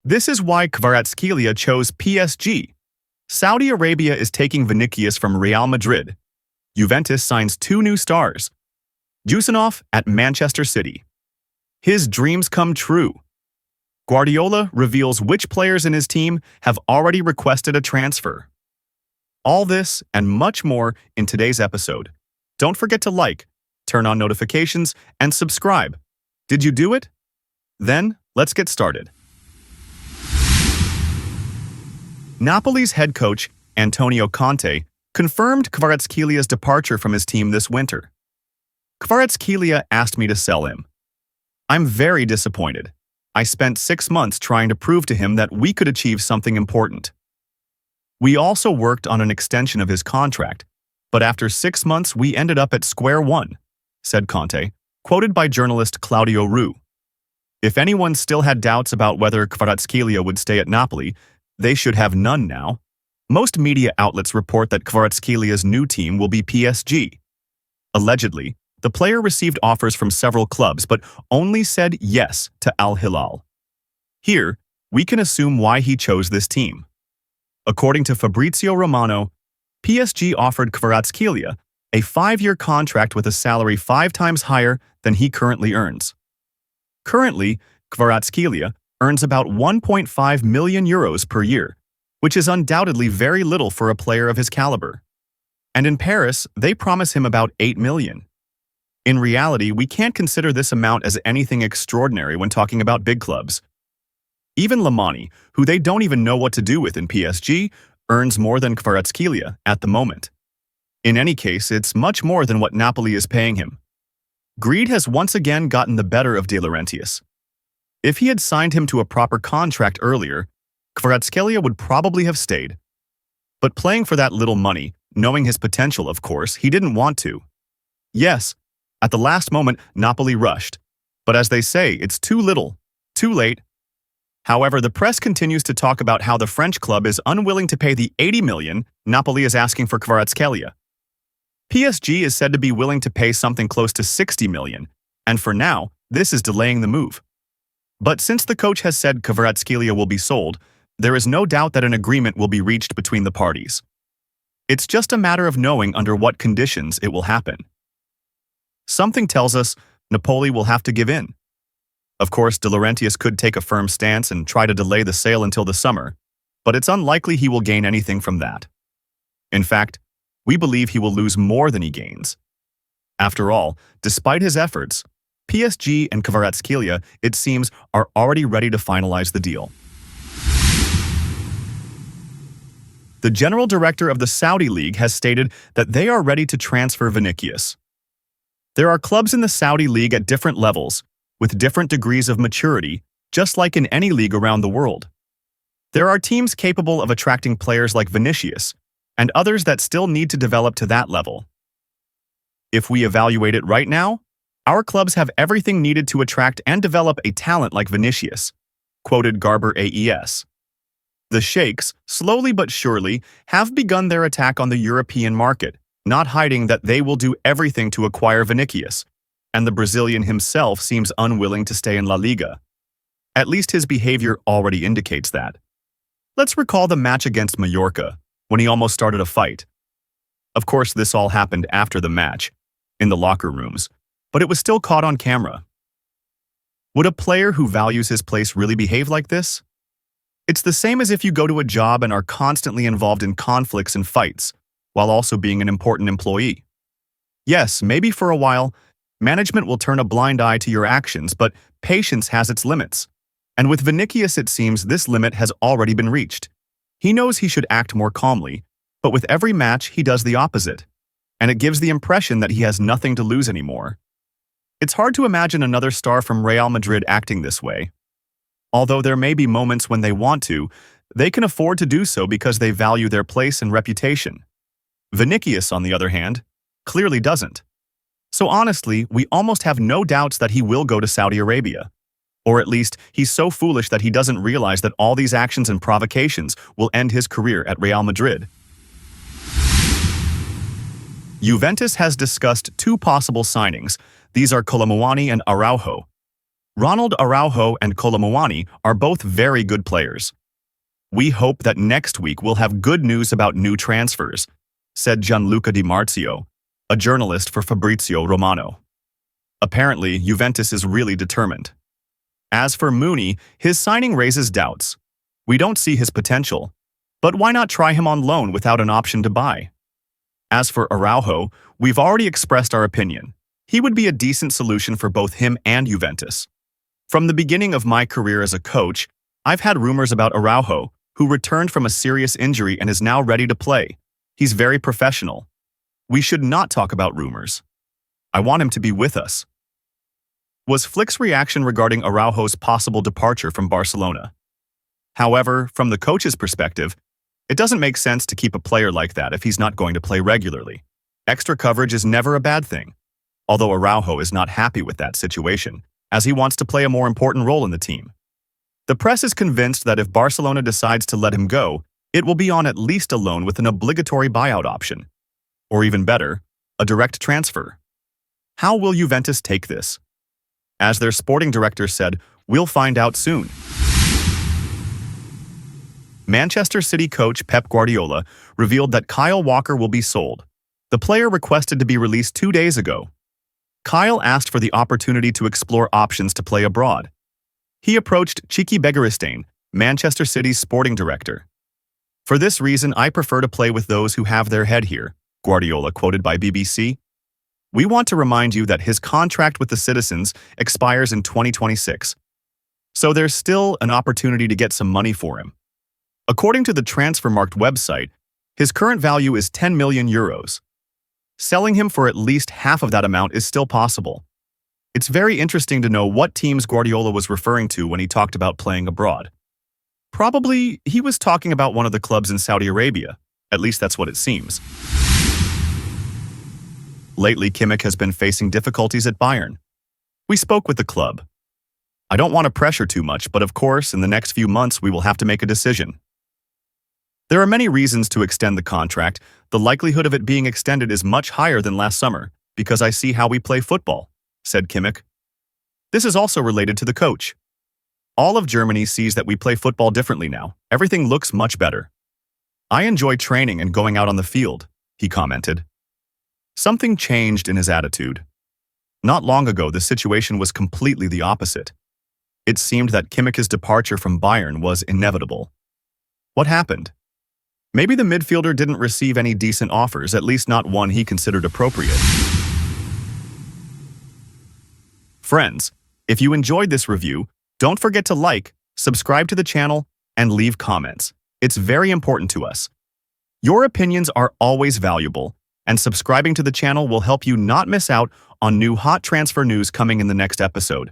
This is why Kvaratskhelia chose PSG. Saudi Arabia is taking Vinícius from Real Madrid. Juventus signs two new stars. Jusinov at Manchester City. His dreams come true. Guardiola reveals which players in his team have already requested a transfer. All this and much more in today's episode. Don't forget to like, turn on notifications, and subscribe. Did you do it? Then, let's get started. Napoli's head coach, Antonio Conte, confirmed Kvaratskhelia's departure from his team this winter. Kvaratskhelia asked me to sell him. I'm very disappointed. I spent 6 months trying to prove to him that we could achieve something important. We also worked on an extension of his contract, but after 6 months we ended up at square one, said Conte, quoted by journalist Claudio Ru. If anyone still had doubts about whether Kvaratskhelia would stay at Napoli, they should have none now. Most media outlets report that Kvaratskhelia's new team will be PSG. Allegedly, the player received offers from several clubs but only said yes to Al Hilal. Here, we can assume why he chose this team. According to Fabrizio Romano, PSG offered Kvaratskhelia a 5-year contract with a salary 5 times higher than he currently earns. Currently, Kvaratskhelia earns about 1.5 million euros per year, which is undoubtedly very little for a player of his caliber. And in Paris, they promise him about 8 million. In reality, we can't consider this amount as anything extraordinary when talking about big clubs. Even Lamani, who they don't even know what to do with in PSG, earns more than Kvaratskhelia at the moment. In any case, it's much more than what Napoli is paying him. Greed has once again gotten the better of De Laurentiis. If he had signed him to a proper contract earlier, Kvaratskhelia would probably have stayed. But playing for that little money, knowing his potential, of course, he didn't want to. Yes, at the last moment, Napoli rushed. But as they say, it's too little, too late. However, the press continues to talk about how the French club is unwilling to pay the 80 million Napoli is asking for Kvaratskhelia. PSG is said to be willing to pay something close to 60 million, and for now, this is delaying the move. But since the coach has said Kvaratskhelia will be sold, there is no doubt that an agreement will be reached between the parties. It's just a matter of knowing under what conditions it will happen. Something tells us Napoli will have to give in. Of course, De Laurentiis could take a firm stance and try to delay the sale until the summer, but it's unlikely he will gain anything from that. In fact, we believe he will lose more than he gains. After all, despite his efforts, PSG and Kvaratskhelia, it seems, are already ready to finalize the deal. The general director of the Saudi League has stated that they are ready to transfer Vinícius. There are clubs in the Saudi League at different levels, with different degrees of maturity, just like in any league around the world. There are teams capable of attracting players like Vinícius, and others that still need to develop to that level. If we evaluate it right now, our clubs have everything needed to attract and develop a talent like Vinícius, quoted Garber AES. The Sheikhs, slowly but surely, have begun their attack on the European market, not hiding that they will do everything to acquire Vinícius, and the Brazilian himself seems unwilling to stay in La Liga. At least his behavior already indicates that. Let's recall the match against Mallorca, when he almost started a fight. Of course, this all happened after the match, in the locker rooms, but it was still caught on camera. Would a player who values his place really behave like this? It's the same as if you go to a job and are constantly involved in conflicts and fights, while also being an important employee. Yes, maybe for a while, management will turn a blind eye to your actions, but patience has its limits. And with Vinícius, it seems this limit has already been reached. He knows he should act more calmly, but with every match he does the opposite, and it gives the impression that he has nothing to lose anymore. It's hard to imagine another star from Real Madrid acting this way. Although there may be moments when they want to, they can afford to do so because they value their place and reputation. Vinícius, on the other hand, clearly doesn't. So honestly, we almost have no doubts that he will go to Saudi Arabia. Or at least, he's so foolish that he doesn't realize that all these actions and provocations will end his career at Real Madrid. Juventus has discussed 2 possible signings. These are Colomouani and Araujo. Ronald Araujo and Kolomuani are both very good players. We hope that next week we'll have good news about new transfers, said Gianluca Di Marzio, a journalist for Fabrizio Romano. Apparently, Juventus is really determined. As for Mooney, his signing raises doubts. We don't see his potential, but why not try him on loan without an option to buy? As for Araujo, we've already expressed our opinion. He would be a decent solution for both him and Juventus. From the beginning of my career as a coach, I've had rumors about Araujo, who returned from a serious injury and is now ready to play. He's very professional. We should not talk about rumors. I want him to be with us. Was Flick's reaction regarding Araujo's possible departure from Barcelona. However, from the coach's perspective, it doesn't make sense to keep a player like that if he's not going to play regularly. Extra coverage is never a bad thing, although Araujo is not happy with that situation, as he wants to play a more important role in the team. The press is convinced that if Barcelona decides to let him go, it will be on at least a loan with an obligatory buyout option. Or even better, a direct transfer. How will Juventus take this? As their sporting director said, we'll find out soon. Manchester City coach Pep Guardiola revealed that Kyle Walker will be sold. The player requested to be released 2 days ago. Kyle asked for the opportunity to explore options to play abroad. He approached Chiki Begiristain, Manchester City's sporting director. For this reason, I prefer to play with those who have their head here, Guardiola quoted by BBC. We want to remind you that his contract with the Citizens expires in 2026. So there's still an opportunity to get some money for him. According to the Transfermarkt website, his current value is 10 million euros. Selling him for at least half of that amount is still possible. It's very interesting to know what teams Guardiola was referring to when he talked about playing abroad. Probably, he was talking about one of the clubs in Saudi Arabia. At least that's what it seems. Lately, Kimmich has been facing difficulties at Bayern. We spoke with the club. I don't want to pressure too much, but of course, in the next few months, we will have to make a decision. There are many reasons to extend the contract. The likelihood of it being extended is much higher than last summer, because I see how we play football, said Kimmich. This is also related to the coach. All of Germany sees that we play football differently now. Everything looks much better. I enjoy training and going out on the field, he commented. Something changed in his attitude. Not long ago, the situation was completely the opposite. It seemed that Kimmich's departure from Bayern was inevitable. What happened? Maybe the midfielder didn't receive any decent offers, at least not one he considered appropriate. Friends, if you enjoyed this review, don't forget to like, subscribe to the channel, and leave comments. It's very important to us. Your opinions are always valuable, and subscribing to the channel will help you not miss out on new hot transfer news coming in the next episode.